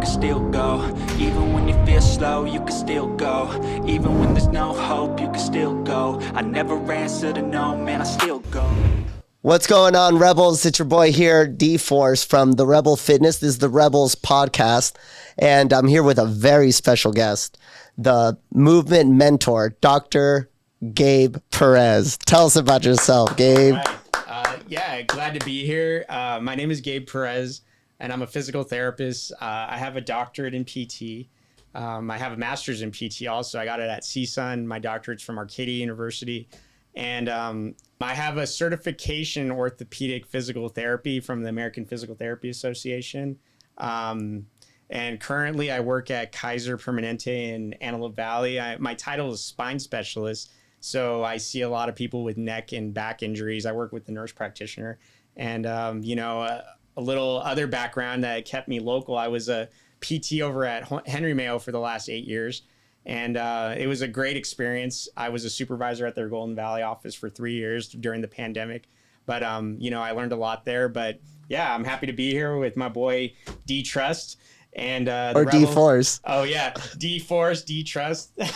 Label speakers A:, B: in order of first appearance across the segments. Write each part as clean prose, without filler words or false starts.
A: can still go. Even when you feel slow, you can still go. Even when there's no hope, you can still go. I never answer to no, man, I still go.
B: What's going on, Rebels? It's your boy here, D-Force from The Rebel Fitness. This is the Rebels podcast, and I'm here with a very special guest, the movement mentor, Dr. Gabe Perez. Tell us about yourself, Gabe.
C: Yeah, glad to be here. My name is Gabe Perez, and I'm a physical therapist. I have a doctorate in PT. I have a master's in PT also. I got it at CSUN. My doctorate's from Arcadia University. And I have a certification in orthopedic physical therapy from the American Physical Therapy Association. And currently I work at Kaiser Permanente in Antelope Valley. My title is spine specialist. So I see a lot of people with neck and back injuries. I work with the nurse practitioner. And, a little other background that kept me local. I was a PT over at Henry Mayo for the last 8 years. And it was a great experience. I was a supervisor at their Golden Valley office for 3 years during the pandemic. But, I learned a lot there. But, yeah, I'm happy to be here with my boy D-Trust. And
B: or D-Force.
C: Oh, yeah. D-Force, D-Trust. And,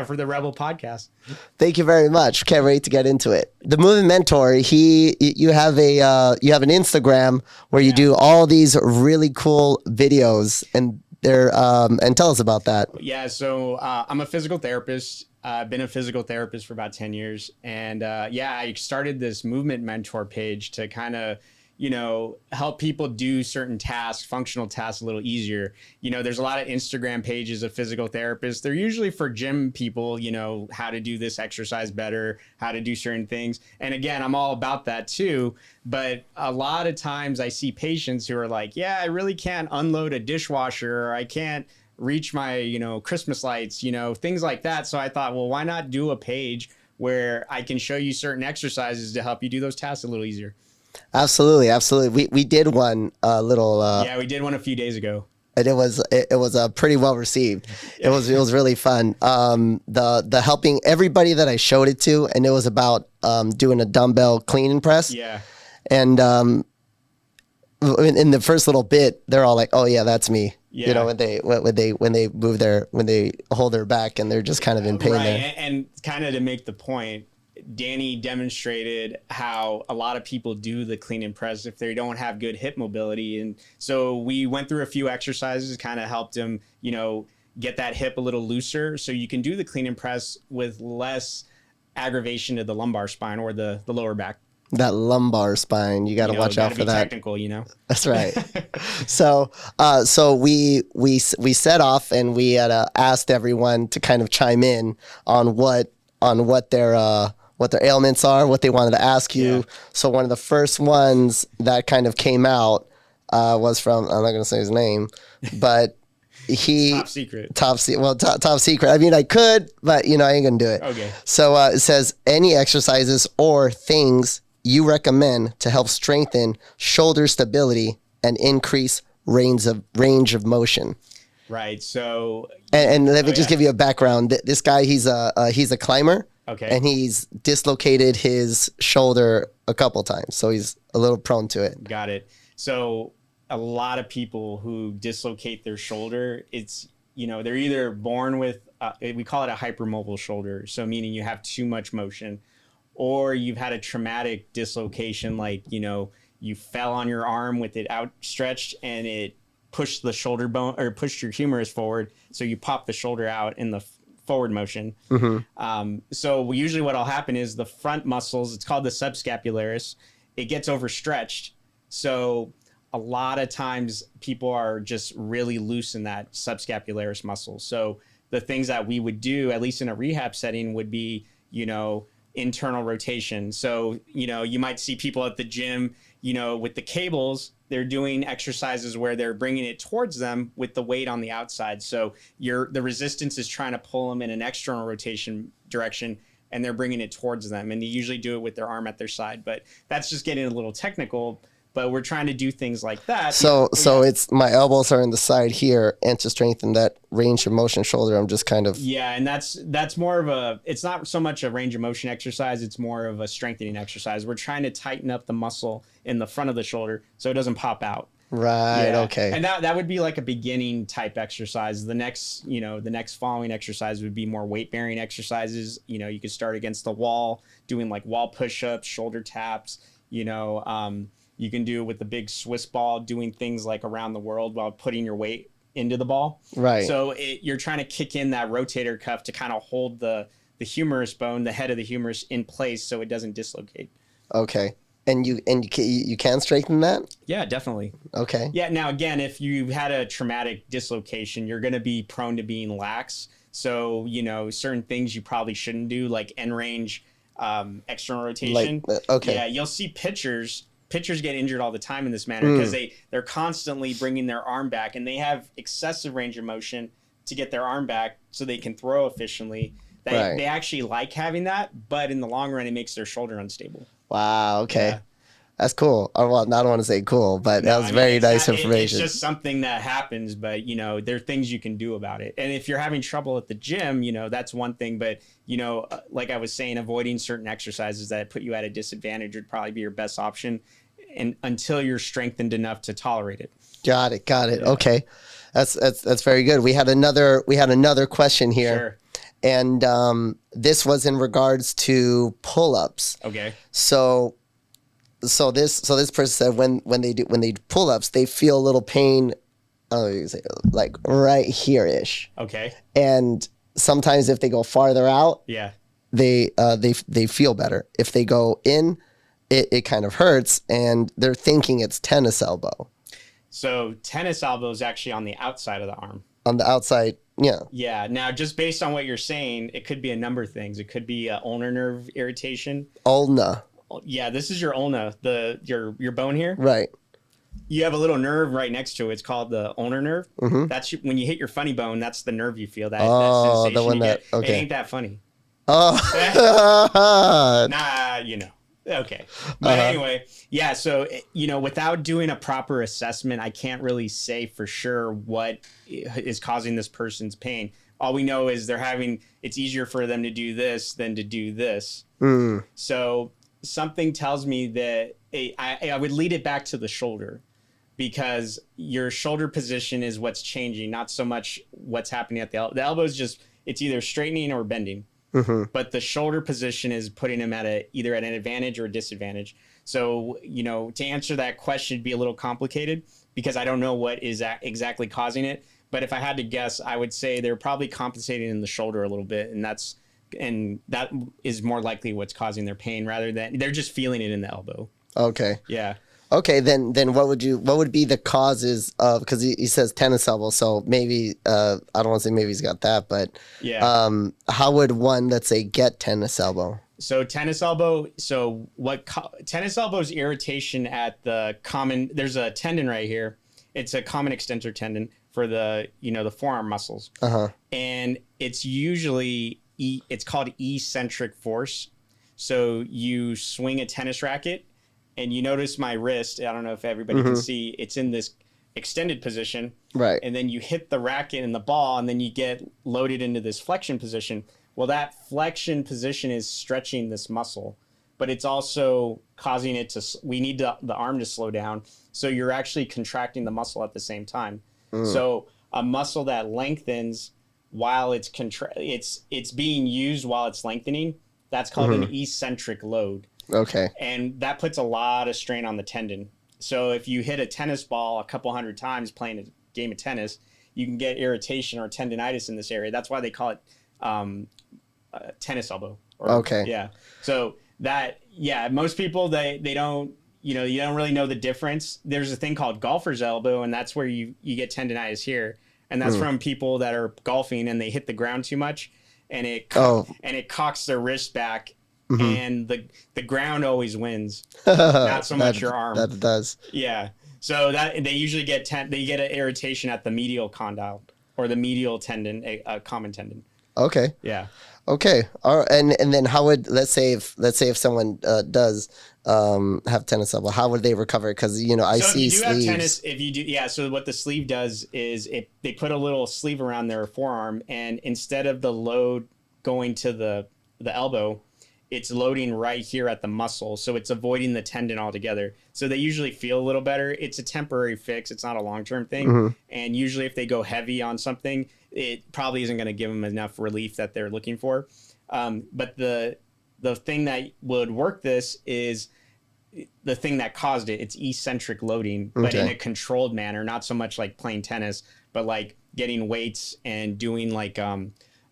C: for the Rebel podcast.
B: Thank you very much. Can't wait to get into it. The movement mentor, you have an Instagram where you do all these really cool videos, and tell us about that.
C: Yeah, so I'm a physical therapist. I've been a physical therapist for about 10 years. And I started this movement mentor page to kind of, help people do certain tasks, functional tasks a little easier. There's a lot of Instagram pages of physical therapists. They're usually for gym people, how to do this exercise better, how to do certain things. And again, I'm all about that too. But a lot of times I see patients who are like, yeah, I really can't unload a dishwasher, or I can't reach my, Christmas lights, things like that. So I thought, well, why not do a page where I can show you certain exercises to help you do those tasks a little easier?
B: Absolutely. We did one
C: we did one a few days ago.
B: And it was pretty well received. It was really fun. The helping everybody that I showed it to, and it was about doing a dumbbell clean and press.
C: Yeah.
B: And in the first little bit, they're all like, "Oh yeah, that's me."
C: Yeah.
B: When they hold their back and they're just kind of in pain.
C: Right.
B: There.
C: And kind of to make the point, Danny demonstrated how a lot of people do the clean and press if they don't have good hip mobility. And so we went through a few exercises, kind of helped him, get that hip a little looser. So you can do the clean and press with less aggravation to the lumbar spine or the lower back.
B: That lumbar spine, you got to watch out for that.
C: Technical,
B: That's right. So we set off, and we had asked everyone to kind of chime in on what their ailments are, what they wanted to ask you. Yeah. So one of the first ones that kind of came out was from, I'm not going to say his name, but
C: top secret.
B: Top secret. I mean, I could, but I ain't going to do it.
C: Okay. So
B: it says, any exercises or things you recommend to help strengthen shoulder stability and increase range of motion.
C: Right. So,
B: and let me just give you a background. This guy, he's a climber.
C: Okay.
B: And he's dislocated his shoulder a couple times, so he's a little prone to it.
C: Got it. So a lot of people who dislocate their shoulder, it's, they're either born with, we call it a hypermobile shoulder. So meaning you have too much motion, or you've had a traumatic dislocation, like, you fell on your arm with it outstretched and it pushed the shoulder bone or pushed your humerus forward. So you pop the shoulder out in the forward motion.
B: Mm-hmm.
C: So usually what'll happen is the front muscles, it's called the subscapularis, it gets overstretched. So a lot of times people are just really loose in that subscapularis muscle. So the things that we would do, at least in a rehab setting, would be, internal rotation. So, you might see people at the gym, with the cables, they're doing exercises where they're bringing it towards them with the weight on the outside. So the resistance is trying to pull them in an external rotation direction, and they're bringing it towards them. And they usually do it with their arm at their side, but that's just getting a little technical. But we're trying to do things like that.
B: So it's my elbows are in the side here, and to strengthen that range of motion shoulder, I'm just kind of.
C: Yeah, and that's more of it's not so much a range of motion exercise, it's more of a strengthening exercise. We're trying to tighten up the muscle in the front of the shoulder so it doesn't pop out.
B: Right.
C: Yeah.
B: Okay.
C: And that would be like a beginning type exercise. The next, the next following exercise would be more weight bearing exercises. You could start against the wall doing like wall push-ups, shoulder taps, you can do it with the big Swiss ball, doing things like around the world while putting your weight into the ball.
B: Right.
C: So you're trying to kick in that rotator cuff to kind of hold the humerus bone, the head of the humerus in place so it doesn't dislocate.
B: Okay. And you can strengthen that?
C: Yeah, definitely.
B: Okay.
C: Yeah. Now, again, if you've had a traumatic dislocation, you're going to be prone to being lax. So, certain things you probably shouldn't do, like end range, external rotation.
B: Okay.
C: Yeah. You'll see pitchers get injured all the time in this manner because they're constantly bringing their arm back, and they have excessive range of motion to get their arm back so they can throw efficiently. They actually like having that, but in the long run, it makes their shoulder unstable.
B: Wow. Okay.
C: Yeah.
B: That's cool. Or, well, I don't want to say cool, but that was very nice information.
C: It's just something that happens, but there are things you can do about it. And if you're having trouble at the gym, that's one thing. But like I was saying, avoiding certain exercises that put you at a disadvantage would probably be your best option, and until you're strengthened enough to tolerate it.
B: Got it.
C: Yeah.
B: Okay, that's very good. We had another question here.
C: Sure.
B: And this was in regards to pull-ups.
C: Okay.
B: So this person said when they do pull-ups, they feel a little pain, like right here-ish.
C: Okay.
B: And sometimes if they go farther out,
C: Yeah.
B: they feel better. If they go in, it kind of hurts, and they're thinking it's tennis elbow.
C: So tennis elbow is actually on the outside of the arm.
B: On the outside, yeah.
C: Yeah. Now, just based on what you're saying, it could be a number of things. It could be ulnar nerve irritation.
B: Ulna.
C: Yeah, this is your ulna, your bone here.
B: Right.
C: You have a little nerve right next to it. It's called the ulnar nerve.
B: Mm-hmm.
C: That's when you hit your funny bone. That's the nerve you feel. That sensation
B: the one
C: you
B: that.
C: get.
B: Okay.
C: It ain't that funny.
B: Oh.
C: Nah, Okay. But anyway, yeah. So without doing a proper assessment, I can't really say for sure what is causing this person's pain. All we know is it's easier for them to do this than to do this. So something tells me that I would lead it back to the shoulder, because your shoulder position is what's changing, not so much what's happening at the elbow. The elbow is just, it's either straightening or bending. Mm-hmm. But the shoulder position is putting them at either at an advantage or a disadvantage. So, to answer that question would be a little complicated, because I don't know what is exactly causing it. But if I had to guess, I would say they're probably compensating in the shoulder a little bit, and that is more likely what's causing their pain, rather than they're just feeling it in the elbow.
B: Okay.
C: Yeah.
B: Okay, then what would be the causes of, because he says tennis elbow, so maybe I don't want to say maybe he's got that, but
C: yeah.
B: How would one, let's say, get tennis elbow?
C: So tennis elbow. So tennis elbow is irritation at there's a tendon right here. It's a common extensor tendon for the forearm muscles. And it's usually it's called eccentric force. So you swing a tennis racket, and you notice my wrist. I don't know if everybody can see. It's in this extended position.
B: Right.
C: And then you hit the racket and the ball, and then you get loaded into this flexion position. Well, that flexion position is stretching this muscle, but it's also causing it we need the arm to slow down. So you're actually contracting the muscle at the same time. So a muscle that lengthens while it's being used while it's lengthening, that's called an eccentric load.
B: Okay.
C: And that puts a lot of strain on the tendon. So if you hit a tennis ball a couple hundred times playing a game of tennis, you can get irritation or tendinitis in this area. That's why they call it tennis elbow.
B: Okay.
C: Yeah. So most people, they don't, you don't really know the difference. There's a thing called golfer's elbow, and that's where you get tendinitis here. And that's from people that are golfing and they hit the ground too much, and it cocks their wrist back. And the ground always wins, not so much your arm.
B: That does.
C: Yeah. So that they usually get an irritation at the medial condyle or the medial tendon, a common tendon.
B: Okay.
C: Yeah.
B: Okay. All right. And then how would, let's say if someone does have tennis elbow, how would they recover? Because I see sleeves.
C: Have tennis, if you do, yeah. So what the sleeve does is they put a little sleeve around their forearm, and instead of the load going to the elbow, it's loading right here at the muscle. So it's avoiding the tendon altogether. So they usually feel a little better. It's a temporary fix. It's not a long-term thing. And usually if they go heavy on something, it probably isn't going to give them enough relief that they're looking for. But the thing that would work this is the thing that caused it. It's eccentric loading, but in a controlled manner, not so much like playing tennis, but like getting weights and doing like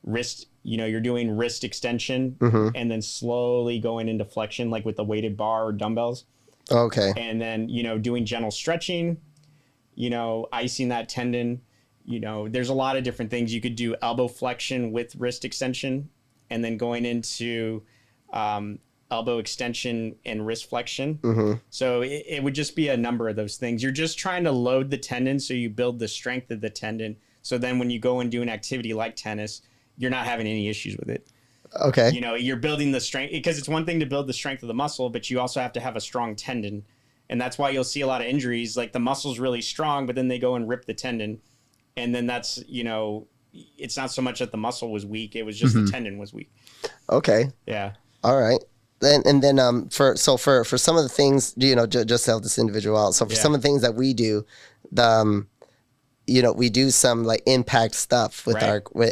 C: wrist, you're doing wrist extension and then slowly going into flexion, like with the weighted bar or dumbbells.
B: Okay.
C: And then, doing gentle stretching, icing that tendon. There's a lot of different things. You could do elbow flexion with wrist extension and then going into elbow extension and wrist flexion. So it would just be a number of those things. You're just trying to load the tendon so you build the strength of the tendon. So then when you go and do an activity like tennis, you're not having any issues with it.
B: Okay.
C: You're building the strength, because it's one thing to build the strength of the muscle, but you also have to have a strong tendon. And that's why you'll see a lot of injuries. Like the muscle's really strong, but then they go and rip the tendon. And then that's, it's not so much that the muscle was weak. It was just the tendon was weak.
B: Okay.
C: Yeah.
B: All right. Then for some of the things, just to help this individual out. So for some of the things that we do, we do some like impact stuff with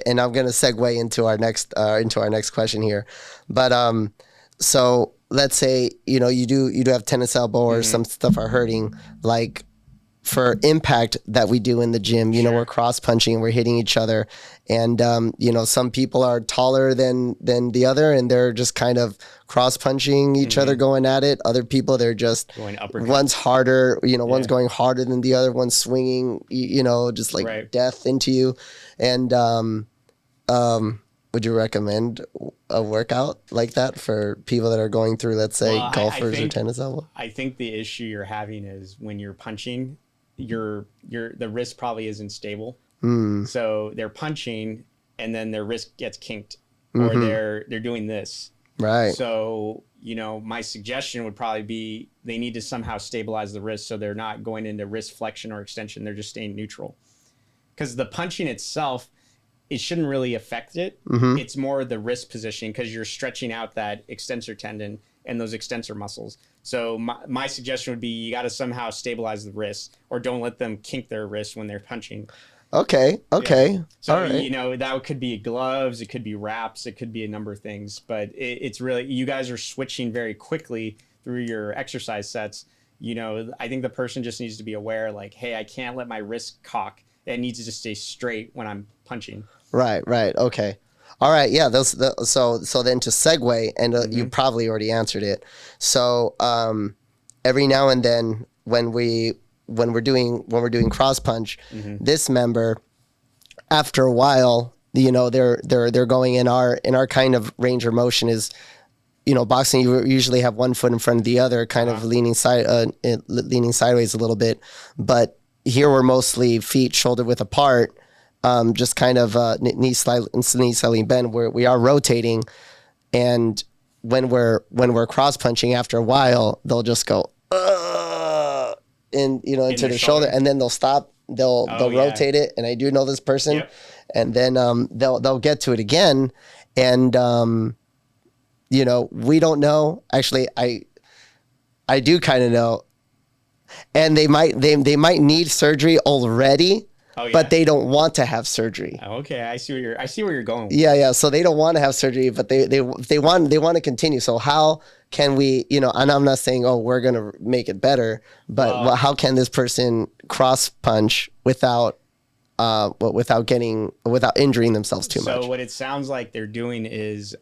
B: and I'm going to segue into our next question here. But so let's say, you do have tennis elbow or some stuff are hurting, like for impact that we do in the gym, we're cross punching, we're hitting each other. And, some people are taller than the other and they're just kind of cross punching each other, going at it. Other people, they're just
C: going uppercut.
B: One's harder, one's going harder than the other, one's swinging, just like death into you. And, would you recommend a workout like that for people that are going through, let's say, golfers or tennis elbow?
C: I think the issue you're having is when you're punching, the wrist probably isn't stable. So they're punching and then their wrist gets kinked or they're doing this.
B: Right.
C: So, my suggestion would probably be they need to somehow stabilize the wrist so they're not going into wrist flexion or extension. They're just staying neutral. Because the punching itself, it shouldn't really affect it. It's more the wrist position because you're stretching out that extensor tendon and those extensor muscles. So my suggestion would be you got to somehow stabilize the wrist or don't let them kink their wrist when they're punching.
B: Okay.
C: Yeah. So,
B: all right.
C: that could be gloves, it could be wraps, it could be a number of things, but it's really, you guys are switching very quickly through your exercise sets. I think the person just needs to be aware, like, hey, I can't let my wrist cock. It needs to just stay straight when I'm punching.
B: Right. Okay. All right. Yeah. So then to segue, and you probably already answered it. So every now and then when we're doing cross punch, this member, after a while, they're going in our kind of range of motion is, boxing, you usually have one foot in front of the other, kind of leaning sideways a little bit, but here we're mostly feet shoulder width apart, just kind of knee slightly bent, where we are rotating, and when we're cross punching, after a while they'll just go into the shoulder, and then they'll stop. They'll rotate it, and I do know this person, and then they'll get to it again, and we don't know. Actually, I do kind of know, and they might need surgery already. But they don't want to have surgery.
C: Okay, I see where you're going.
B: Yeah. So they don't want to have surgery, but they want to continue. So how can we, and I'm not saying, we're going to make it better, but how can this person cross punch without injuring themselves too much?
C: So what it sounds like they're doing is,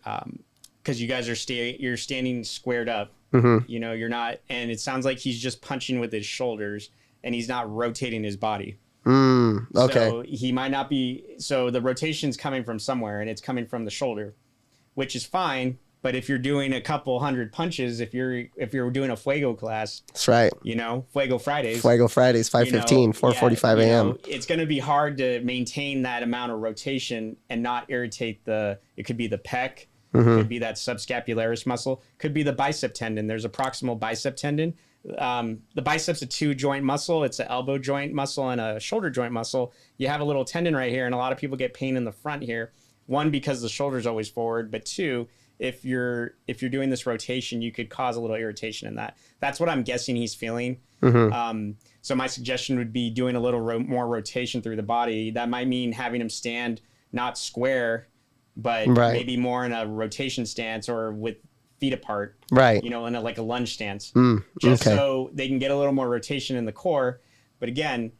C: because you guys are you're standing squared up, you're not, and it sounds like he's just punching with his shoulders and he's not rotating his body.
B: Okay.
C: So he might not be. So the rotation's coming from somewhere, and it's coming from the shoulder, which is fine. But if you're doing a couple hundred punches, if you're doing a Fuego class,
B: that's right.
C: Fuego Fridays,
B: 5:15, 4:45 a.m.
C: It's going to be hard to maintain that amount of rotation and not irritate it could be the pec, it could be that subscapularis muscle, could be the bicep tendon. There's a proximal bicep tendon. The biceps a 2-joint muscle. It's an elbow joint muscle and a shoulder joint muscle. You have a little tendon right here, and a lot of people get pain in the front here. One, because the shoulder's always forward, but two, if you're doing this rotation, you could cause a little irritation in that. That's what I'm guessing he's feeling. So my suggestion would be doing a little more rotation through the body. That might mean having him stand not square, but maybe more in a rotation stance or with feet apart,
B: right?
C: In like a lunge stance, just so they can get a little more rotation in the core. But again,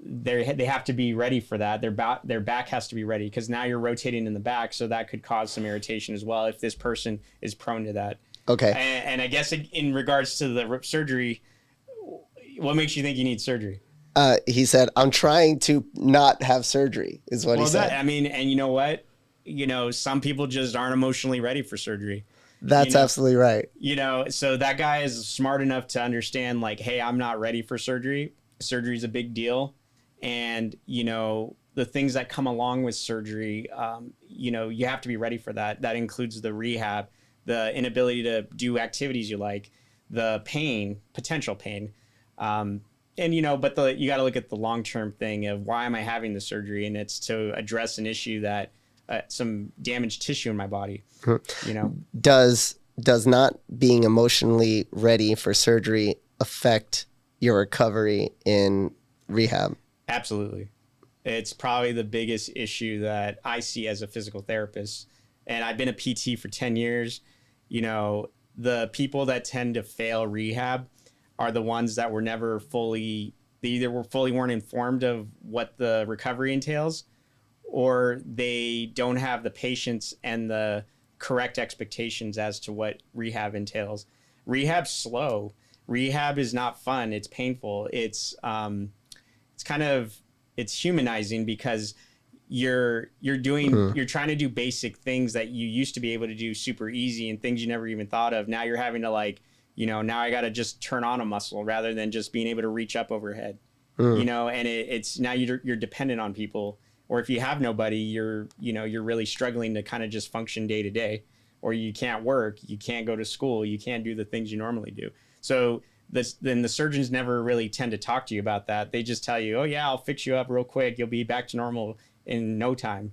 C: they have to be ready for that. Their back has to be ready, because now you're rotating in the back, so that could cause some irritation as well if this person is prone to that.
B: Okay.
C: And I guess in regards to the surgery, what makes you think you need surgery?
B: He said, "I'm trying to not have surgery," is what he said.
C: And you know what? Some people just aren't emotionally ready for surgery.
B: That's absolutely right.
C: So that guy is smart enough to understand, like, hey, I'm not ready for surgery. Surgery is a big deal. And, the things that come along with surgery, you have to be ready for that. That includes the rehab, the inability to do activities you like, the pain, potential pain. But you got to look at the long-term thing of, why am I having the surgery? And it's to address an issue that some damaged tissue in my body,
B: Does not being emotionally ready for surgery affect your recovery in rehab?
C: Absolutely. It's probably the biggest issue that I see as a physical therapist. And I've been a PT for 10 years. The people that tend to fail rehab are the ones that were never fully, they either weren't informed of what the recovery entails, or they don't have the patience and the correct expectations as to what rehab entails. Rehab's slow. Rehab is not fun. It's painful. It's humanizing, because you're trying to do basic things that you used to be able to do super easy, and things you never even thought of. Now you're having to now I got to just turn on a muscle rather than just being able to reach up overhead, and it's now you're dependent on people. Or if you have nobody, you're really struggling to kind of just function day to day, or you can't work, you can't go to school, you can't do the things you normally do. So then the surgeons never really tend to talk to you about that. They just tell you, oh yeah, I'll fix you up real quick. You'll be back to normal in no time.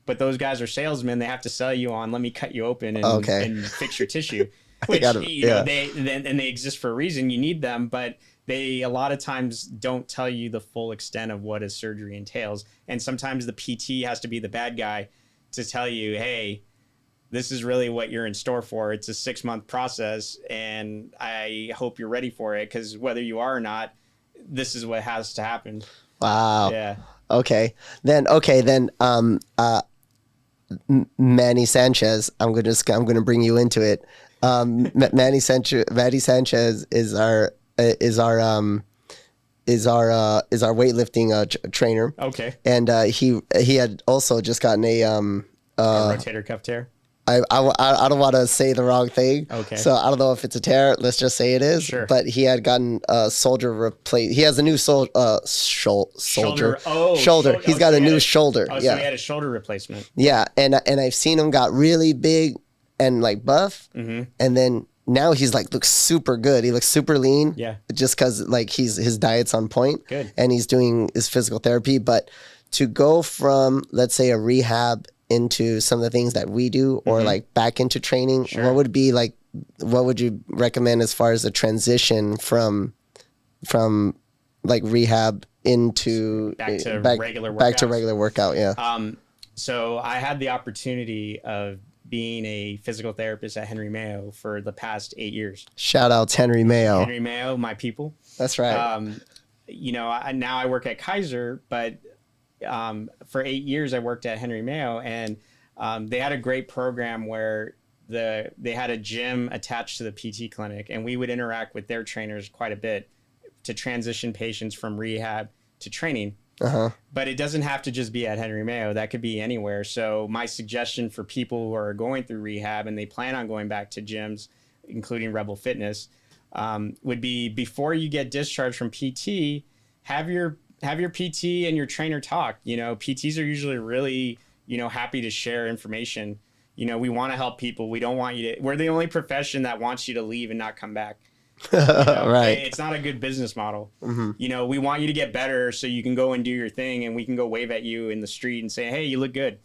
C: But those guys are salesmen. They have to sell you on, let me cut you open and fix your tissue, which, they exist for a reason. You need them, but they a lot of times don't tell you the full extent of what a surgery entails. And sometimes the PT has to be the bad guy to tell you, hey, this is really what you're in store for. It's a 6-month process, and I hope you're ready for it, because whether you are or not, this is what has to happen.
B: Wow.
C: Yeah.
B: Okay. Then Manny Sanchez, I'm gonna bring you into it. Manny Sanchez is our weightlifting trainer.
C: Okay.
B: And he had also just gotten a
C: rotator cuff tear.
B: I don't want to say the wrong thing.
C: Okay.
B: So I don't know if it's a tear. Let's just say it is.
C: Sure.
B: But he had gotten a shoulder replaced. He has a new shoulder. Shoulder. He's got a new shoulder.
C: Oh, so he had a shoulder replacement.
B: Yeah, and I've seen him got really big and like buff, and then now he's like looks super good. He looks super lean.
C: Yeah.
B: Just because like his diet's on point.
C: Good.
B: And he's doing his physical therapy, but to go from, let's say, a rehab into some of the things that we do, or like back into training, what would you recommend as far as the transition from like rehab into
C: back to regular
B: workout? Yeah.
C: So I had the opportunity of being a physical therapist at Henry Mayo for the past 8 years.
B: Shout out Henry Mayo.
C: Henry Mayo, my people.
B: That's right.
C: Now I work at Kaiser, but for 8 years I worked at Henry Mayo, and they had a great program where they had a gym attached to the PT clinic, and we would interact with their trainers quite a bit to transition patients from rehab to training. But it doesn't have to just be at Henry Mayo. That could be anywhere. So my suggestion for people who are going through rehab and they plan on going back to gyms, including Rebel Fitness, would be, before you get discharged from PT, have your PT and your trainer talk. PTs are usually really, happy to share information. We want to help people. We don't want you to, we're the only profession that wants you to leave and not come back.
B: Right.
C: It's not a good business model. We want you to get better so you can go and do your thing, and we can go wave at you in the street and say, hey, you look good.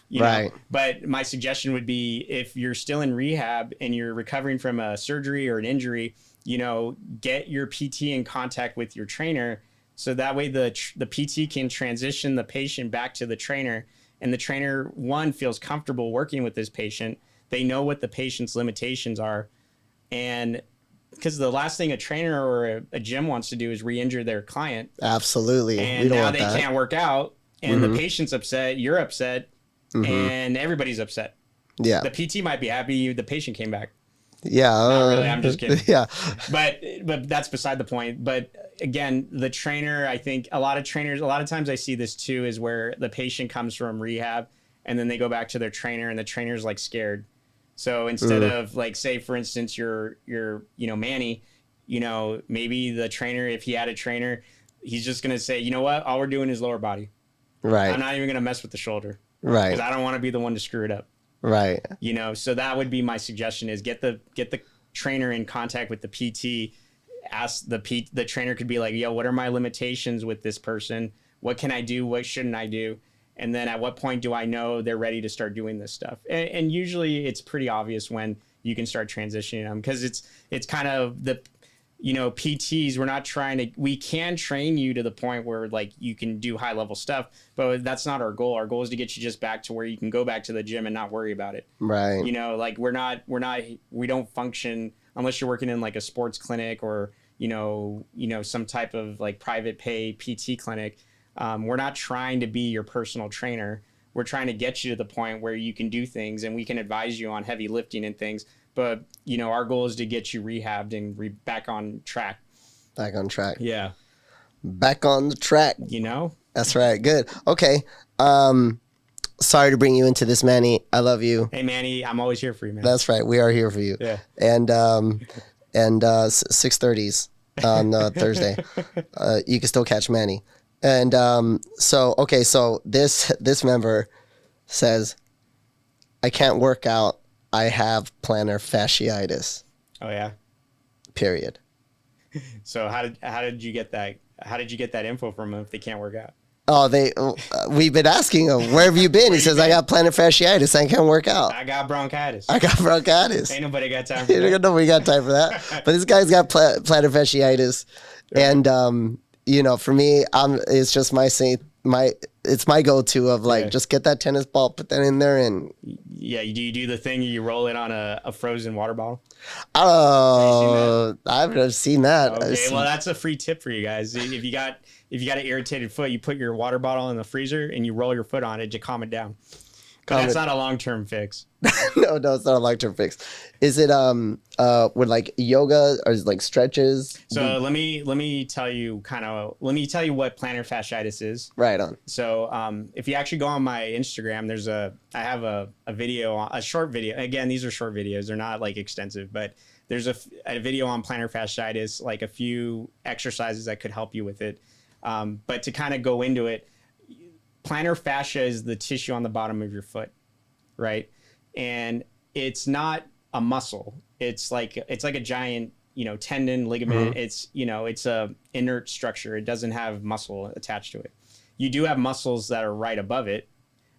C: you know?
B: Right.
C: But my suggestion would be, if you're still in rehab and you're recovering from a surgery or an injury, you know, get your PT in contact with your trainer. So that way the PT can transition the patient back to the trainer, and the trainer, one, feels comfortable working with this patient. They know what the patient's limitations are. And because the last thing a trainer or a gym wants to do is re-injure their client.
B: Absolutely.
C: And
B: We don't
C: now
B: want
C: they
B: that.
C: can't work out, and the patient's upset, you're upset, and everybody's upset.
B: Yeah.
C: The PT might be happy the patient came back.
B: Yeah.
C: Not really, I'm just kidding.
B: Yeah.
C: But that's beside the point. But again, the trainer, I think a lot of times I see this too, is where the patient comes from rehab and then they go back to their trainer, and the trainer's like scared. So instead of, like, say for instance, you're Manny, maybe the trainer, if he had a trainer, he's just going to say, you know what, all we're doing is lower body.
B: Right.
C: I'm not even going to mess with the shoulder.
B: Right.
C: Because I don't want to be the one to screw it up.
B: Right.
C: So that would be my suggestion, is get the trainer in contact with the PT. Ask the trainer could be like, yo, what are my limitations with this person? What can I do? What shouldn't I do? And then at what point do I know they're ready to start doing this stuff? And usually it's pretty obvious when you can start transitioning them, because it's kind of the, PTs, we can train you to the point where, like, you can do high level stuff, but that's not our goal. Our goal is to get you just back to where you can go back to the gym and not worry about it.
B: Right.
C: Like we don't function unless you're working in like a sports clinic or, some type of like private pay PT clinic. We're not trying to be your personal trainer. We're trying to get you to the point where you can do things, and we can advise you on heavy lifting and things. But, our goal is to get you rehabbed and back on track.
B: Back on track.
C: Yeah.
B: Back on the track. That's right. Good. Okay. Sorry to bring you into this, Manny. I love you.
C: Hey, Manny, I'm always here for you, man.
B: That's right. We are here for you.
C: Yeah.
B: And 6:30s on Thursday. You can still catch Manny. And so this member says, I can't work out. I have plantar fasciitis.
C: Oh yeah.
B: Period.
C: So how did you get that? How did you get that info from them if they can't work out?
B: Oh, we've been asking him, where have you been? He says, I got plantar fasciitis. I can't work out.
C: I got bronchitis.
B: Ain't
C: nobody got time for that.
B: Nobody got time for that. But this guy's got plantar fasciitis. And, for me, it's just it's my go-to of like, just get that tennis ball, put that in there, and
C: yeah. Do you do the thing? You roll it on a frozen water bottle?
B: Oh, I've seen that.
C: Okay, well, that's a free tip for you guys. If you got an irritated foot, you put your water bottle in the freezer and you roll your foot on it to calm it down. But that's not a long-term fix.
B: No, it's not a long-term fix. Is it with like yoga or like stretches?
C: So let me tell you what plantar fasciitis is.
B: Right on.
C: So if you actually go on my Instagram, I have a video, a short video. Again, these are short videos. They're not like extensive, but there's a video on plantar fasciitis, like a few exercises that could help you with it. But to kind of go into it, plantar fascia is the tissue on the bottom of your foot, right? And it's not a muscle. It's like a giant, tendon, ligament. Mm-hmm. It's a inert structure. It doesn't have muscle attached to it. You do have muscles that are right above it,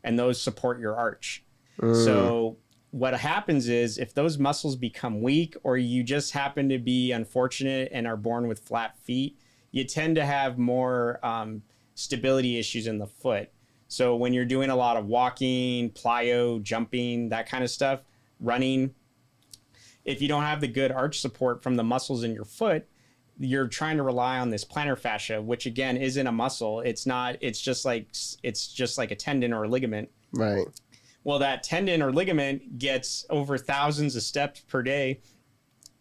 C: and those support your arch. So what happens is, if those muscles become weak, or you just happen to be unfortunate and are born with flat feet, you tend to have more stability issues in the foot. So when you're doing a lot of walking, plyo, jumping, that kind of stuff, running, if you don't have the good arch support from the muscles in your foot, you're trying to rely on this plantar fascia, which again isn't a muscle. It's just like a tendon or a ligament.
B: Right.
C: Well, that tendon or ligament gets over thousands of steps per day,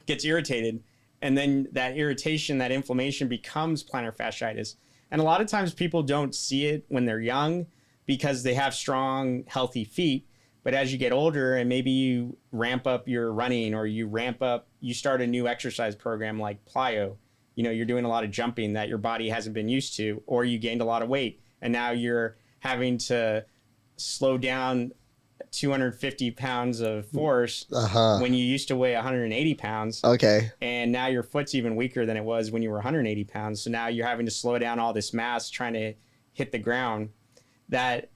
C: gets irritated, and then that irritation, that inflammation becomes plantar fasciitis. And a lot of times people don't see it when they're young because they have strong, healthy feet. But as you get older and maybe you ramp up your running, or you start a new exercise program like plyo, you're doing a lot of jumping that your body hasn't been used to, or you gained a lot of weight and now you're having to slow down 250 pounds of force when you used to weigh 180 pounds.
B: Okay.
C: And now your foot's even weaker than it was when you were 180 pounds. So now you're having to slow down all this mass trying to hit the ground. That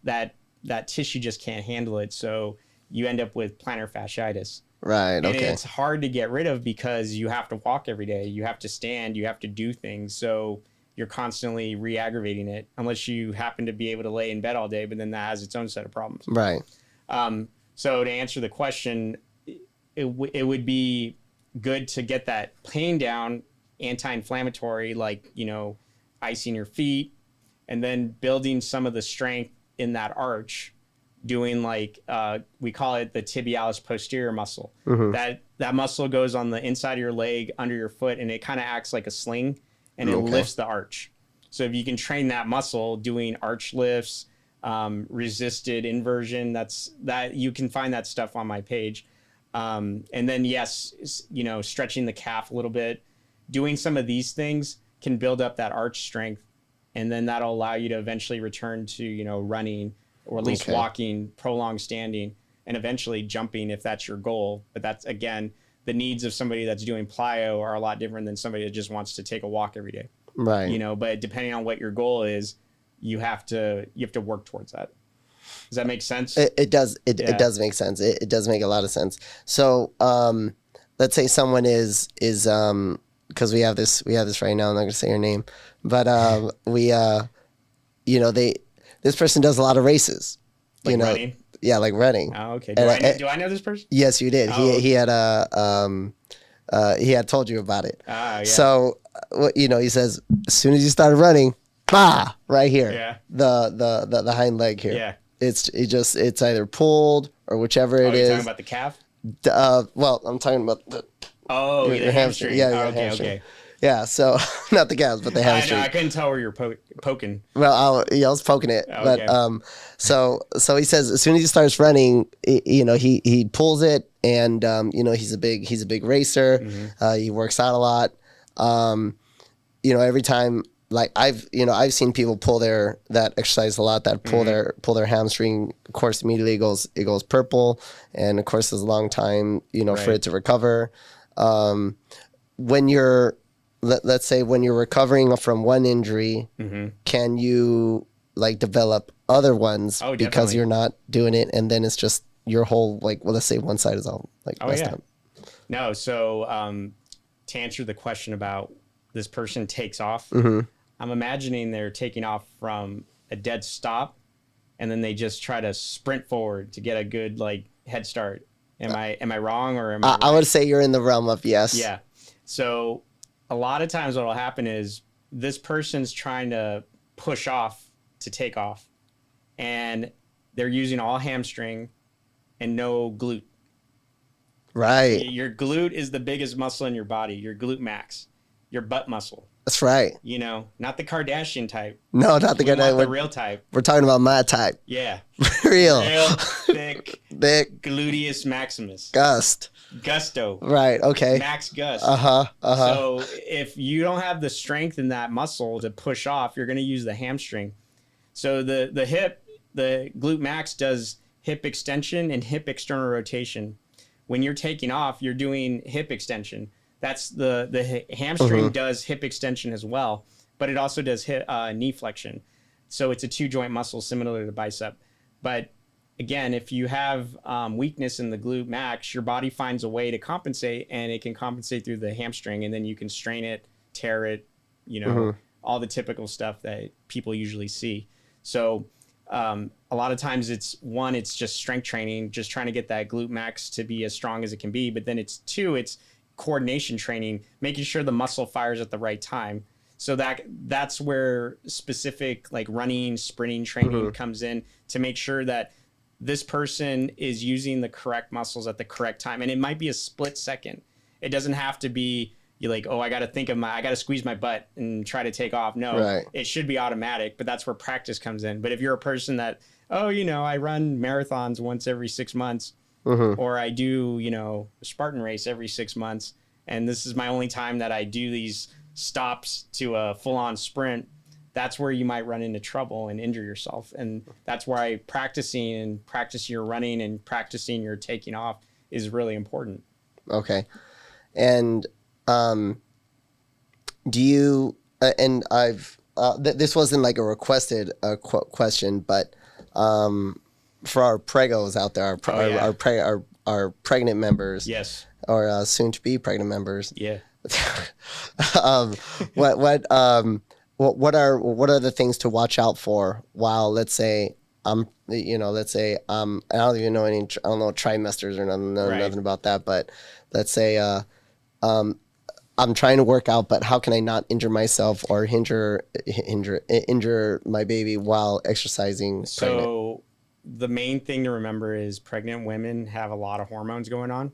C: that tissue just can't handle it. So you end up with plantar fasciitis.
B: Right.
C: And
B: Okay.
C: it's hard to get rid of because you have to walk every day. You have to stand. You have to do things. So you're constantly re-aggravating it unless you happen to be able to lay in bed all day, but then that has its own set of problems.
B: Right.
C: So to answer the question, it would be good to get that pain down, anti-inflammatory, like, icing your feet, and then building some of the strength in that arch, doing like, we call it the tibialis posterior muscle. That muscle goes on the inside of your leg, under your foot, and it kind of acts like a sling, and it lifts the arch. So if you can train that muscle doing arch lifts, resisted inversion, that you can find that stuff on my page. And then stretching the calf a little bit, doing some of these things can build up that arch strength, and then that'll allow you to eventually return to running, or at least walking, prolonged standing, and eventually jumping if that's your goal. But that's, again, the needs of somebody that's doing plyo are a lot different than somebody that just wants to take a walk every day.
B: Right.
C: But depending on what your goal is, you have to work towards that. Does that make sense?
B: It does. It does make sense. It does make a lot of sense. So, let's say someone is because we have this right now. I'm not going to say your name, but this person does a lot
C: like running?
B: Yeah, like running.
C: Oh, okay. Do I know this person?
B: Yes, you did.
C: Oh,
B: He had he had told you about it.
C: Yeah.
B: So, he says as soon as you started running, right here,
C: Yeah.
B: the hind leg here.
C: Yeah.
B: It's either pulled or whichever it is.
C: You're talking about the calf?
B: Well, I'm talking about the
C: your hamstring.
B: Yeah,
C: oh,
B: your
C: okay,
B: hamstring.
C: okay.
B: Yeah, so not the calves, but the hamstring.
C: I couldn't tell where you're poking.
B: Well, I was poking it,
C: Okay.
B: but so he says as soon as he starts running, he pulls it, and he's a big racer. He works out a lot. Every time, like I've seen people pull that exercise a lot, that pull their hamstring. Of course, immediately it goes purple, and of course there's a long time for it to recover. When you're let's say when you're recovering from one injury, can you like develop other ones because you're not doing it, and then it's just your whole let's say one side is all messed up?
C: No, so to answer the question about this person takes off, I'm imagining they're taking off from a dead stop, and then they just try to sprint forward to get a good head start. Am I wrong, or am I right?
B: I would say you're in the realm of yes.
C: Yeah. So a lot of times what will happen is this person's trying to push off to take off, and they're using all hamstring and no glute.
B: Right.
C: Your glute is the biggest muscle in your body, your glute max, your butt muscle.
B: That's right.
C: Not the Kardashian type.
B: No, not the Kardashian.
C: The real type.
B: We're talking about my type.
C: Yeah.
B: Real
C: Thick,
B: thick,
C: gluteus maximus. Gusto.
B: Right. Okay.
C: Max gust.
B: So
C: So if you don't have the strength in that muscle to push off, you're going to use the hamstring. So the hip, the glute max does hip extension and hip external rotation. When you're taking off, you're doing hip extension. That's the hamstring does hip extension as well, but it also does knee flexion. So it's a 2-joint muscle similar to the bicep. But again, if you have weakness in the glute max, your body finds a way to compensate, and it can compensate through the hamstring, and then you can strain it, tear it, all the typical stuff that people usually see. So a lot of times it's just strength training, just trying to get that glute max to be as strong as it can be. But then it's coordination training, making sure the muscle fires at the right time. So that's where specific running, sprinting training comes in, to make sure that this person is using the correct muscles at the correct time. And it might be a split second. It doesn't have to be I got to squeeze my butt and try to take off. No, It should be automatic, but that's where practice comes in. But if you're a person that, I run marathons once every 6 months, or I do, a Spartan race every 6 months, and this is my only time that I do these stops to a full-on sprint, that's where you might run into trouble and injure yourself. And that's why practicing your running and practicing your taking off is really important.
B: Okay. And do you and I've this wasn't like a requested question, but for our pregos out there, our pregnant members,
C: Yes.
B: or soon to be pregnant members.
C: Yeah.
B: um, what are the things to watch out for while, let's say, I don't even know I don't know trimesters or nothing about that, but let's say I'm trying to work out, but how can I not injure myself or injure my baby while exercising?
C: So the main thing to remember is pregnant women have a lot of hormones going on,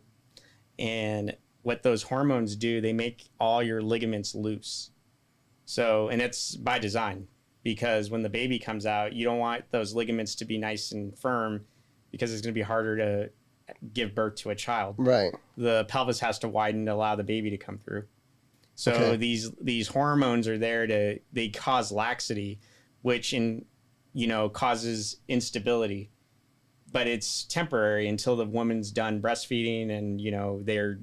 C: and what those hormones do, they make all your ligaments loose. So, and it's by design, because when the baby comes out, you don't want those ligaments to be nice and firm, because it's going to be harder to give birth to a child.
B: Right.
C: The pelvis has to widen to allow the baby to come through. So
B: Okay.
C: these hormones are there they cause laxity, which causes instability, but it's temporary until the woman's done breastfeeding and, they're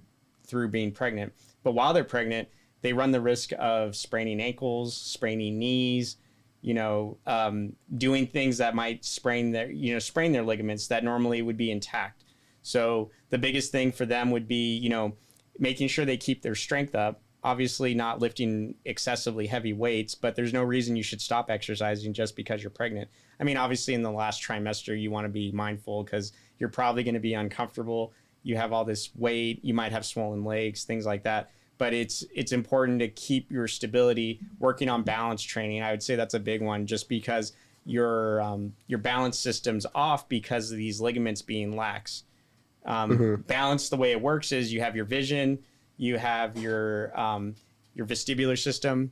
C: through being pregnant. But while they're pregnant, they run the risk of spraining ankles, spraining knees, doing things that might sprain their ligaments that normally would be intact. So the biggest thing for them would be, making sure they keep their strength up. Obviously not lifting excessively heavy weights, but there's no reason you should stop exercising just because you're pregnant. I mean, obviously in the last trimester, you want to be mindful because you're probably going to be uncomfortable. You have all this weight, you might have swollen legs, things like that. But it's important to keep your stability, working on balance training. I would say that's a big one, just because your balance system's off because of these ligaments being lax. Balance, the way it works is you have your vision, you have your vestibular system,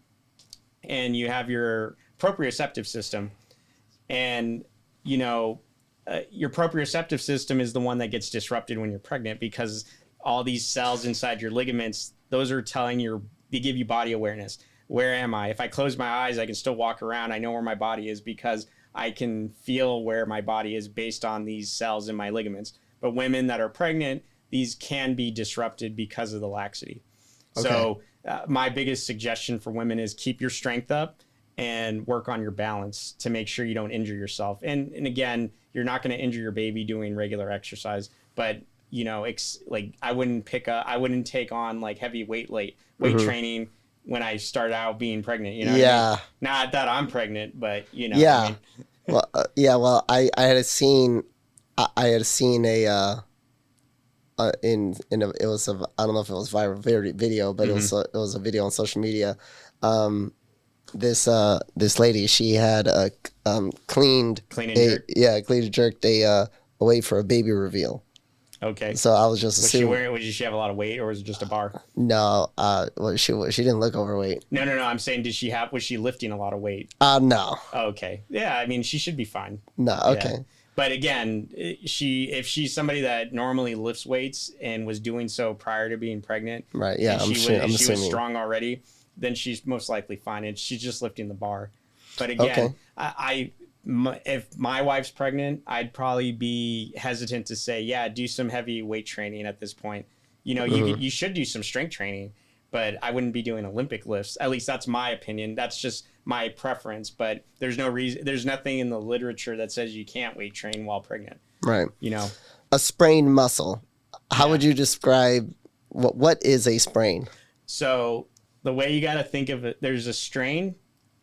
C: and you have your proprioceptive system. And, your proprioceptive system is the one that gets disrupted when you're pregnant, because all these cells inside your ligaments, those are they give you body awareness. Where am I? If I close my eyes, I can still walk around. I know where my body is because I can feel where my body is based on these cells in my ligaments. But women that are pregnant, these can be disrupted because of the laxity. Okay. So my biggest suggestion for women is keep your strength up and work on your balance to make sure you don't injure yourself. And again, you're not going to injure your baby doing regular exercise, but I wouldn't take on like heavy weight training when I started out being pregnant, what I mean? Not that I'm pregnant, but
B: Yeah.
C: I mean.
B: Well, I had seen a it was I don't know if it was viral video, but it was a video on social media. This lady, she had cleaned and jerked a weight for a baby reveal.
C: Okay.
B: So I was just assuming.
C: Did she have a lot of weight, or was it just a bar?
B: No, she didn't look overweight.
C: No. I'm saying, was she lifting a lot of weight?
B: No.
C: Okay. Yeah, I mean, she should be fine.
B: No. Okay.
C: Yeah. But again, if she's somebody that normally lifts weights and was doing so prior to being pregnant,
B: right? Yeah,
C: I'm she was strong already, then she's most likely fine, and she's just lifting the bar. But again, okay. If my wife's pregnant, I'd probably be hesitant to say, yeah, do some heavy weight training at this point. You should do some strength training, but I wouldn't be doing Olympic lifts. At least that's my opinion. That's just my preference, but there's nothing in the literature that says you can't weight train while pregnant.
B: Right.
C: A
B: sprained muscle. How would you describe what is a sprain?
C: So the way you got to think of it, there's a strain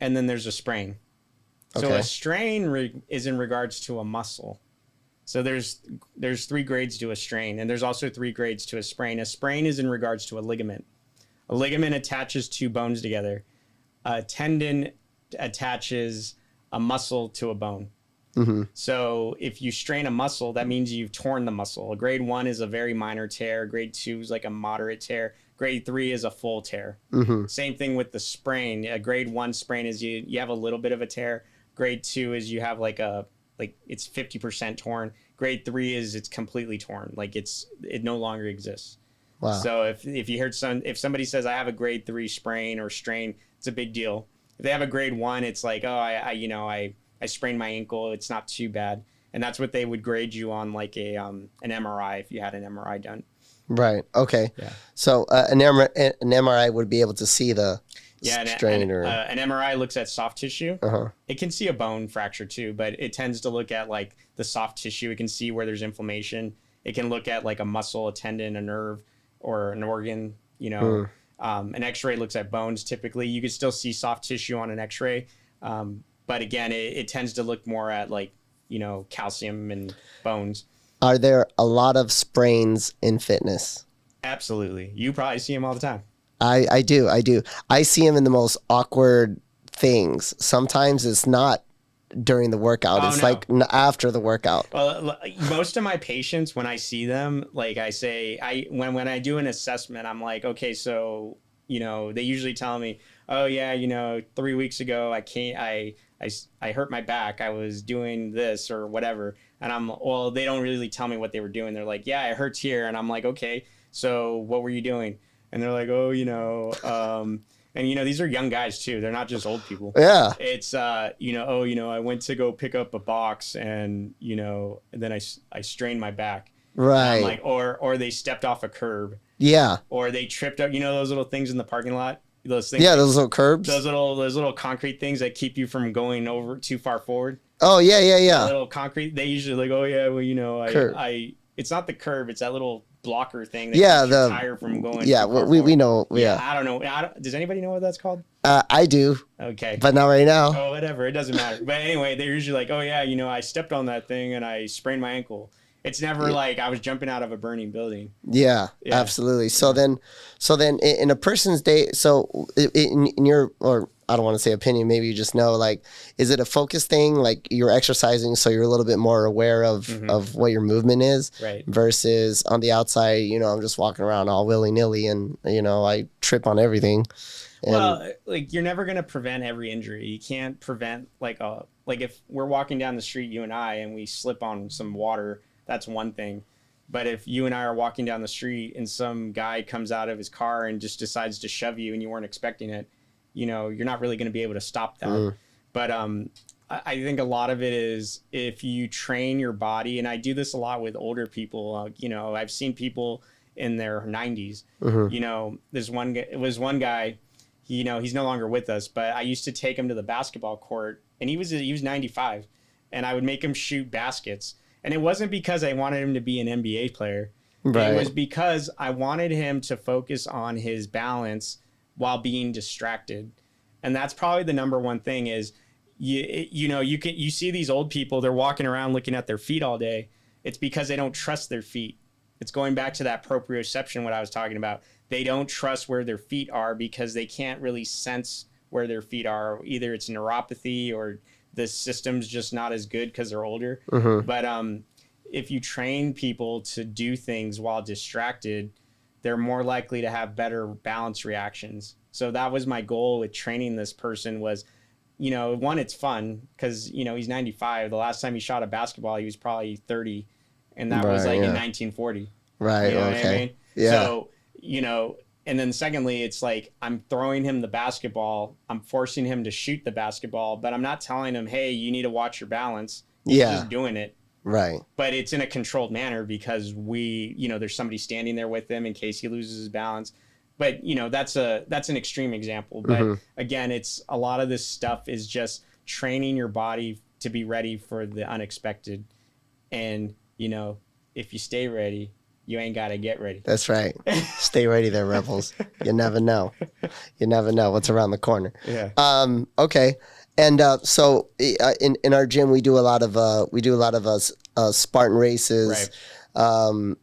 C: and then there's a sprain. So a strain is in regards to a muscle. So there's 3 grades to a strain, and there's also 3 grades to a sprain. A sprain is in regards to a ligament. A ligament attaches 2 bones together. A tendon attaches a muscle to a bone. Mm-hmm. So if you strain a muscle, that means you've torn the muscle. A grade 1 is a very minor tear. Grade 2 is like a moderate tear. Grade 3 is a full tear. Mm-hmm. Same thing with the sprain. A grade 1 sprain is you have a little bit of a tear. Grade 2 is you have it's 50% torn. Grade 3 is it's completely torn. It no longer exists. Wow. So if you heard if somebody says I have a grade 3 sprain or strain, it's a big deal. If they have a grade 1, it's like, oh, I sprained my ankle. It's not too bad. And that's what they would grade you on, like an MRI if you had an MRI done.
B: Right. Okay. Yeah. So an MRI would be able to see the
C: Yeah,
B: strain or
C: an MRI looks at soft tissue.
B: uh-huh.
C: It can see a bone fracture too, but it tends to look at like the soft tissue. It can see where there's inflammation. It can look at like a muscle, a tendon, a nerve, or an organ. An X-ray looks at bones. Typically, you can still see soft tissue on an X-ray, but again, it tends to look more at like calcium and bones.
B: Are there a lot of sprains in fitness?
C: Absolutely, you probably see them all the time.
B: I do. I see them in the most awkward things. Sometimes it's not during the workout. It's
C: no.
B: like after the workout.
C: Well, most of my patients, when I see them, like I say, when I do an assessment, I'm like, okay, so they usually tell me, oh yeah, 3 weeks ago I hurt my back. I was doing this or whatever, and they don't really tell me what they were doing. They're like, yeah, it hurts here, and I'm like, okay, so what were you doing? And they're like, oh, and these are young guys too. They're not just old people.
B: Yeah.
C: It's I went to go pick up a box and then I strained my back.
B: Right.
C: And I'm like, or they stepped off a curb.
B: Yeah.
C: Or they tripped up. Those little things in the parking lot. Those things.
B: Yeah, those little curbs.
C: Those little concrete things that keep you from going over too far forward.
B: Oh yeah.
C: Little concrete. They usually like, oh yeah, well I it's not the curb. It's that little blocker thing that keeps your tire from going.
B: Yeah, we know. Yeah.
C: I don't know. Does anybody know what that's called?
B: I do.
C: Okay.
B: But not right now.
C: Oh, whatever. It doesn't matter. But anyway, they're usually like, oh yeah, I stepped on that thing and I sprained my ankle. It's never like I was jumping out of a burning building.
B: Yeah. Absolutely. So then in a person's day, so in your, or I don't want to say opinion, maybe you just know, like, is it a focus thing? Like you're exercising, so you're a little bit more aware of what your movement is,
C: right? Versus
B: on the outside, I'm just walking around all willy nilly and, I trip on everything.
C: Well, like you're never going to prevent every injury. You can't prevent like if we're walking down the street, you and I, and we slip on some water, that's one thing. But if you and I are walking down the street and some guy comes out of his car and just decides to shove you and you weren't expecting it, you're not really going to be able to stop that. But I think a lot of it is if you train your body, and I do this a lot with older people. I've seen people in their 90s. There's one guy. He's no longer with us, but I used to take him to the basketball court, and he was 95, and I would make him shoot baskets. And it wasn't because I wanted him to be an NBA player. Right. It was because I wanted him to focus on his balance while being distracted. And that's probably the number one thing is, you see these old people, they're walking around looking at their feet all day. It's because they don't trust their feet. It's going back to that proprioception, what I was talking about. They don't trust where their feet are because they can't really sense where their feet are. Either it's neuropathy or the system's just not as good because they're older. But if you train people to do things while distracted, they're more likely to have better balance reactions. So that was my goal with training this person was, one, it's fun because, he's 95. The last time he shot a basketball, he was probably 30. And that was like in 1940.
B: Right.
C: You know
B: okay.
C: what I mean?
B: Yeah.
C: So, and then secondly, it's like I'm throwing him the basketball. I'm forcing him to shoot the basketball, but I'm not telling him, hey, you need to watch your balance. He's just doing it.
B: Right.
C: But it's in a controlled manner because there's somebody standing there with him in case he loses his balance. But, that's an extreme example. But again, it's a lot of this stuff is just training your body to be ready for the unexpected. And, if you stay ready, you ain't got to get ready.
B: That's right. Stay ready there, rebels. You never know. You never know what's around the corner.
C: Yeah.
B: Okay. And so in our gym, we do a lot of Spartan races.
C: Right.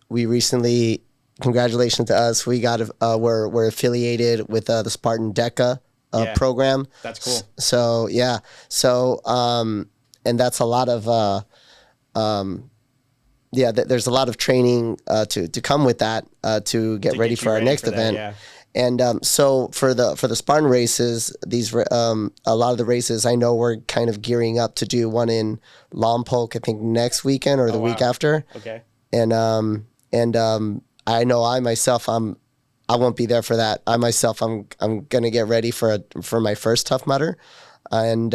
B: We recently, congratulations to us, we got we're affiliated with the Spartan DECA program.
C: That's cool.
B: So yeah. So and that's a lot of there's a lot of training to come with that to get ready for our next event.
C: Yeah.
B: And so for the Spartan races, these a lot of the races, I know we're kind of gearing up to do one in Lompoc, I think next weekend or the week after.
C: Okay.
B: And I know I myself I won't be there for that. I'm gonna get ready for my first Tough Mudder, and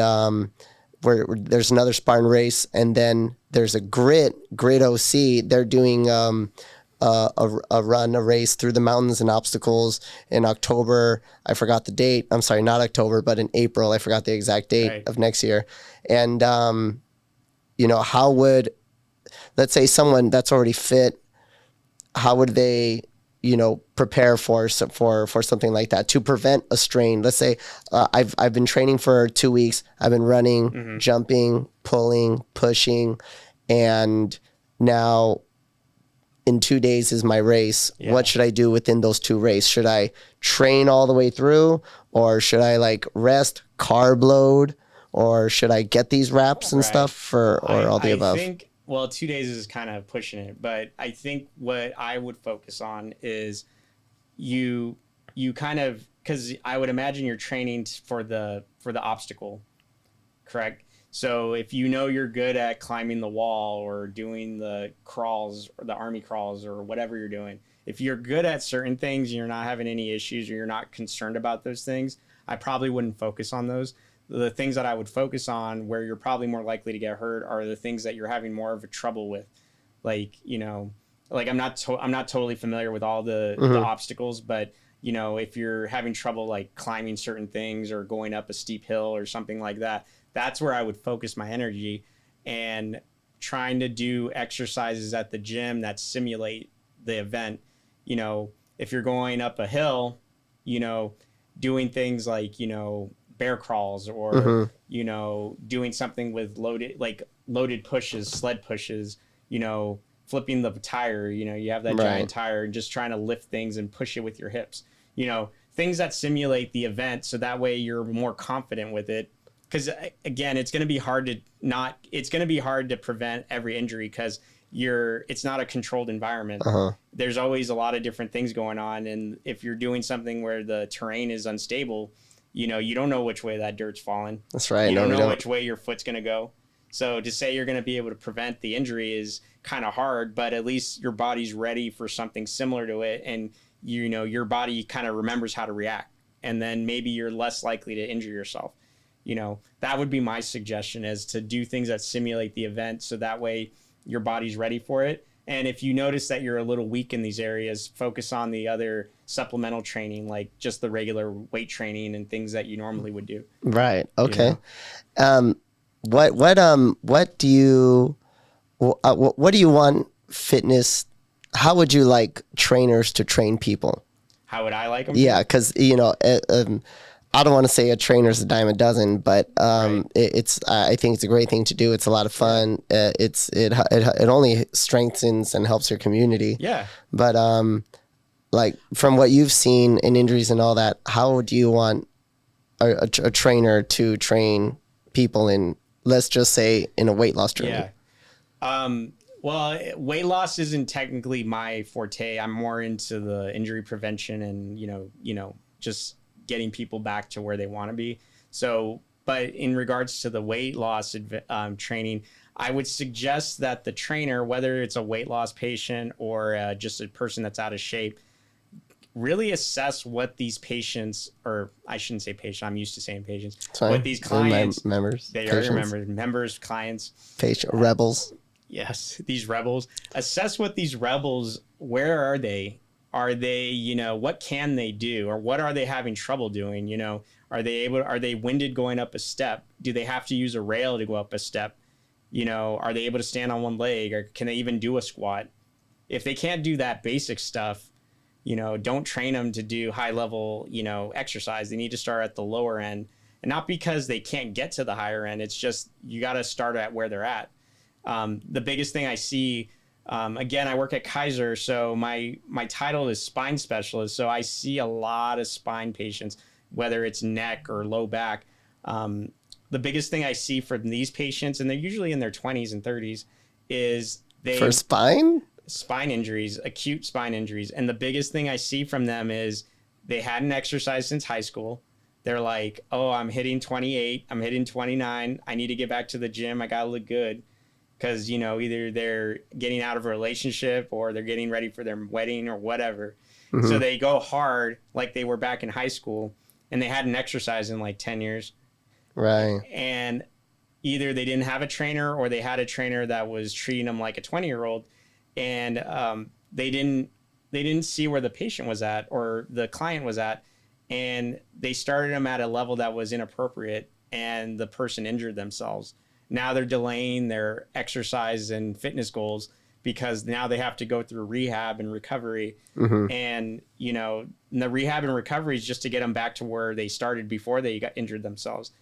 B: there's another Spartan race, and then there's a grit OC. They're doing a race through the mountains and obstacles in October. I forgot the date. I'm sorry, not October, but in April. I forgot the exact date
C: Right.
B: of next year. And how would, let's say someone that's already fit, how would they, prepare for something like that to prevent a strain? Let's say I've been training for 2 weeks. I've been running, jumping, pulling, pushing, and now in 2 days is my race.
C: Yeah.
B: What should I do within those 2 races? Should I train all the way through, or should I rest, carb load, or should I get these wraps and
C: Right.
B: stuff, or all the above?
C: I think, well, 2 days is kind of pushing it, but I think what I would focus on is you kind of, because I would imagine you're training for the obstacle, correct? So if you're good at climbing the wall or doing the crawls or the army crawls or whatever you're doing, if you're good at certain things and you're not having any issues or you're not concerned about those things, I probably wouldn't focus on those. The things that I would focus on where you're probably more likely to get hurt are the things that you're having more of a trouble with. I'm not totally familiar with all the obstacles, but if you're having trouble climbing certain things or going up a steep hill or something like that, that's where I would focus my energy and trying to do exercises at the gym that simulate the event. If you're going up a hill, doing things like, bear crawls or, doing something with loaded pushes, sled pushes, flipping the tire, you have that giant tire and just trying to lift things and push it with your hips, things that simulate the event. So that way you're more confident with it. Because again, it's going to be hard to prevent every injury because it's not a controlled environment. There's always a lot of different things going on. And if you're doing something where the terrain is unstable, you don't know which way that dirt's falling.
B: That's right.
C: You don't know which way your foot's going to go. So to say you're going to be able to prevent the injury is kind of hard, but at least your body's ready for something similar to it. And, your body kind of remembers how to react. And then maybe you're less likely to injure yourself. That would be my suggestion, is to do things that simulate the event. So that way your body's ready for it. And if you notice that you're a little weak in these areas, focus on the other supplemental training, like just the regular weight training and things that you normally would do.
B: Right. Okay. What do you want fitness? How would you like trainers to train people?
C: How would I like them?
B: Yeah, because I don't want to say a trainer's a dime a dozen, but I think it's a great thing to do. It's a lot of fun. It only strengthens and helps your community.
C: Yeah.
B: But from what you've seen in injuries and all that, how would you want a trainer to train people in, let's just say, in a weight loss journey?
C: Yeah. Well, weight loss isn't technically my forte. I'm more into the injury prevention and, just getting people back to where they want to be. So, but in regards to the weight loss training, I would suggest that the trainer, whether it's a weight loss patient or just a person that's out of shape, really assess what these patients, or I shouldn't say patient, I'm used to saying patients, what these clients,
B: members,
C: they are members, clients,
B: rebels.
C: Yes, these rebels. Assess what these rebels, where are they? Are they, what can they do? Or what are they having trouble doing? Are they winded going up a step? Do they have to use a rail to go up a step? Are they able to stand on one leg, or can they even do a squat? If they can't do that basic stuff, don't train them to do high level, exercise. They need to start at the lower end, and not because they can't get to the higher end. It's just, you got to start at where they're at. The biggest thing I see, again, I work at Kaiser, so my title is spine specialist. So I see a lot of spine patients, whether it's neck or low back. The biggest thing I see from these patients, and they're usually in their 20s and 30s, is
B: for spine
C: injuries, acute spine injuries. And the biggest thing I see from them is they hadn't exercised since high school. They're like, oh, I'm hitting 28, I'm hitting 29. I need to get back to the gym. I got to look good. Because, either they're getting out of a relationship or they're getting ready for their wedding or whatever. Mm-hmm. So they go hard like they were back in high school, and they hadn't exercised in like 10 years.
B: Right.
C: And either they didn't have a trainer, or they had a trainer that was treating them like a 20-year-old. And they didn't see where the patient was at or the client was at, and they started them at a level that was inappropriate, and the person injured themselves. Now they're delaying their exercise and fitness goals because now they have to go through rehab and recovery. And, you know, the rehab and recovery is just to get them back to where they started before they got injured themselves,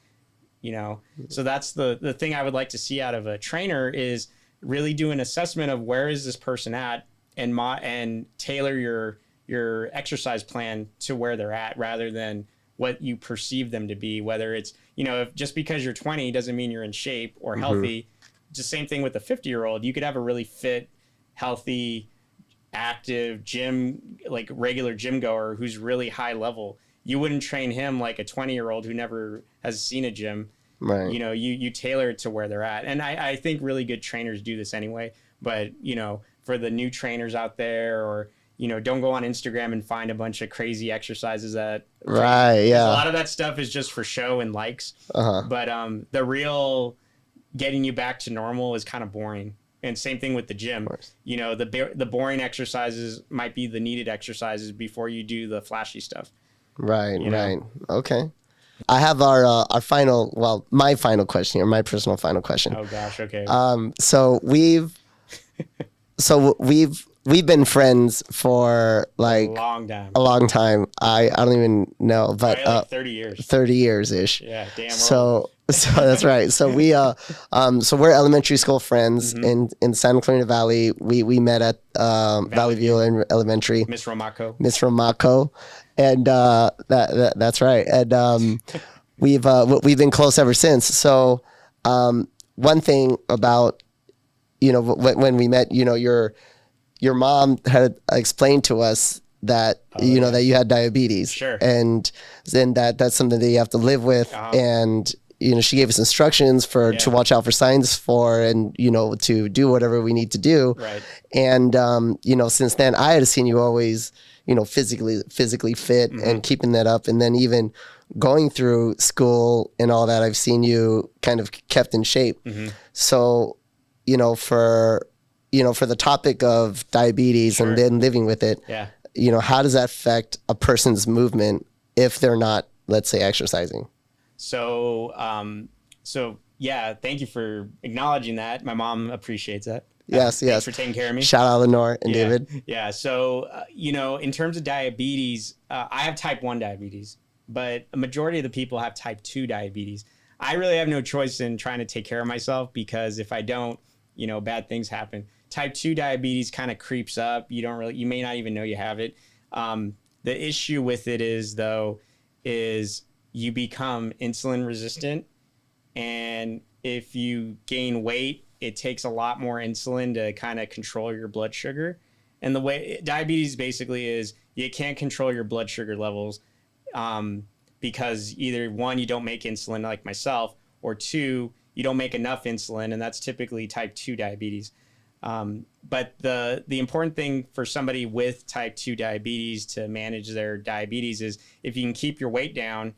C: you know? So that's the thing I would like to see out of a trainer is really do an assessment of where is this person at and tailor your exercise plan to where they're at rather than what you perceive them to be, whether it's, you know, if just because you're 20 doesn't mean you're in shape or healthy. Just same thing with a 50-year-old. You could have a really fit, healthy, active gym, like regular gym goer who's really high level. You wouldn't train him like a 20-year-old who never has seen a gym.
B: Right.
C: You know, you tailor it to where they're at. And I think really good trainers do this anyway. But, you know, for the new trainers out there, or, you know, don't go on Instagram and find a bunch of crazy exercises that.
B: Right. Yeah.
C: A lot of that stuff is just for show and likes. But the real getting you back to normal is kind of boring. And same thing with the gym. You know, the boring exercises might be the needed exercises before you do the flashy stuff.
B: Right.
C: You know?
B: Right. Okay. I have our final, well, my final question here, my personal final question.
C: Oh gosh. Okay.
B: So we've been friends for like
C: a
B: long time. I don't even know, but
C: like 30 years.
B: 30 years ish.
C: Yeah, damn.
B: So that's right. So so we're elementary school friends in Santa Clarita Valley. We met at Valley View Elementary.
C: Miss
B: Romacco, and that's right. And we've been close ever since. So one thing about, you know, when we met, you know, your mom had explained to us that that you had diabetes.
C: Sure.
B: And then that's something that you have to live with. And you know, she gave us instructions to watch out for signs for, and you know, to do whatever we need to do.
C: Right.
B: And you know, since then I had seen you always, you know, physically fit and keeping that up, and then even going through school and all that, I've seen you kind of kept in shape. So, you know, for the topic of diabetes and then living with it, you know, how does that affect a person's movement if they're not, let's say, exercising?
C: So yeah, thank you for acknowledging that. My mom appreciates that.
B: Yes.
C: Thanks for taking care of me.
B: Shout out Lenore and David.
C: Yeah. So, you know, in terms of diabetes, I have type 1 diabetes, but a majority of the people have type 2 diabetes. I really have no choice in trying to take care of myself because if I don't, you know, bad things happen. Type 2 diabetes kind of creeps up. You may not even know you have it. The issue with it is you become insulin resistant. And if you gain weight, it takes a lot more insulin to kind of control your blood sugar. And the way diabetes basically is you can't control your blood sugar levels because either one, you don't make insulin like myself, or two, you don't make enough insulin, and that's typically type 2 diabetes. But the important thing for somebody with type 2 diabetes to manage their diabetes is if you can keep your weight down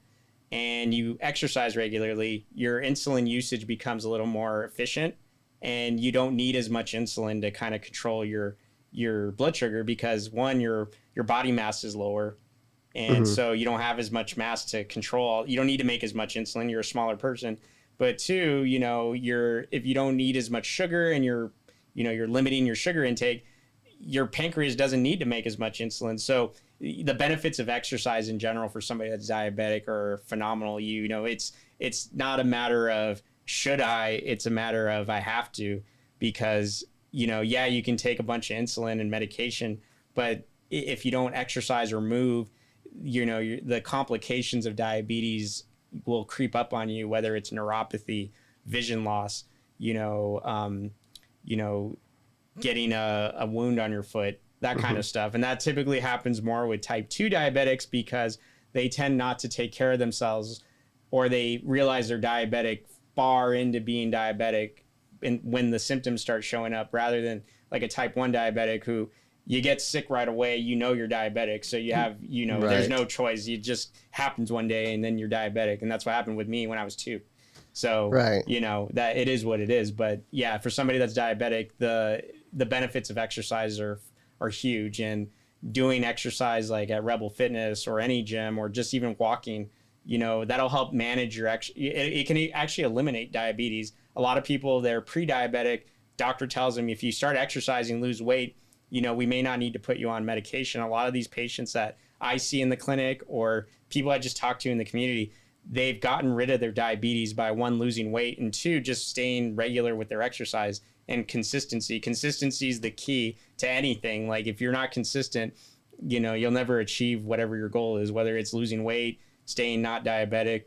C: and you exercise regularly, your insulin usage becomes a little more efficient, and you don't need as much insulin to kind of control your blood sugar because one, your body mass is lower. And so you don't have as much mass to control. You don't need to make as much insulin. You're a smaller person. But two, you know, if you don't need as much sugar and you're limiting your sugar intake, your pancreas doesn't need to make as much insulin. So the benefits of exercise in general for somebody that's diabetic are phenomenal. You know, it's not a matter of should I, it's a matter of I have to, because, you know, yeah, you can take a bunch of insulin and medication, but if you don't exercise or move, you know, the complications of diabetes will creep up on you, whether it's neuropathy, vision loss, getting a wound on your foot, that kind of stuff. And that typically happens more with type 2 diabetics because they tend not to take care of themselves, or they realize they're diabetic far into being diabetic and when the symptoms start showing up, rather than like a type 1 diabetic who you get sick right away, you know you're diabetic. So you have, right. There's no choice. It just happens one day and then you're diabetic. And that's what happened with me when I was 2. So, right. That it is what it is. But yeah, for somebody that's diabetic, the benefits of exercise are are huge. And doing exercise like at Rebel Fitness or any gym, or just even walking, you know, that'll help manage your it can actually eliminate diabetes. A lot of people, they're pre-diabetic. Doctor tells them if you start exercising, lose weight, you know, we may not need to put you on medication. A lot of these patients that I see in the clinic, or people I just talked to in the community, they've gotten rid of their diabetes by, one, losing weight, and two, just staying regular with their exercise and consistency. Consistency is the key to anything. Like if you're not consistent, you know, you'll never achieve whatever your goal is, whether it's losing weight, staying not diabetic,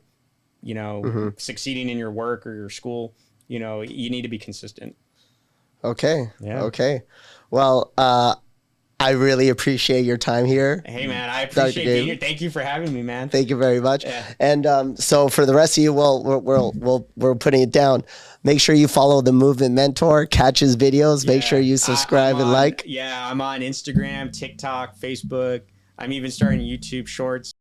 C: you know, succeeding in your work or your school. You know, you need to be consistent.
B: Okay.
C: Yeah.
B: Okay. Well, I really appreciate your time here.
C: Hey man, I appreciate
B: Gabe.
C: being here. Thank you for having me, man.
B: Thank you very much.
C: Yeah.
B: And so for the rest of you, we're putting it down. Make sure you follow the Movement Mentor, catch his videos. Make sure you subscribe and like.
C: Yeah, I'm on Instagram, TikTok, Facebook. I'm even starting YouTube Shorts.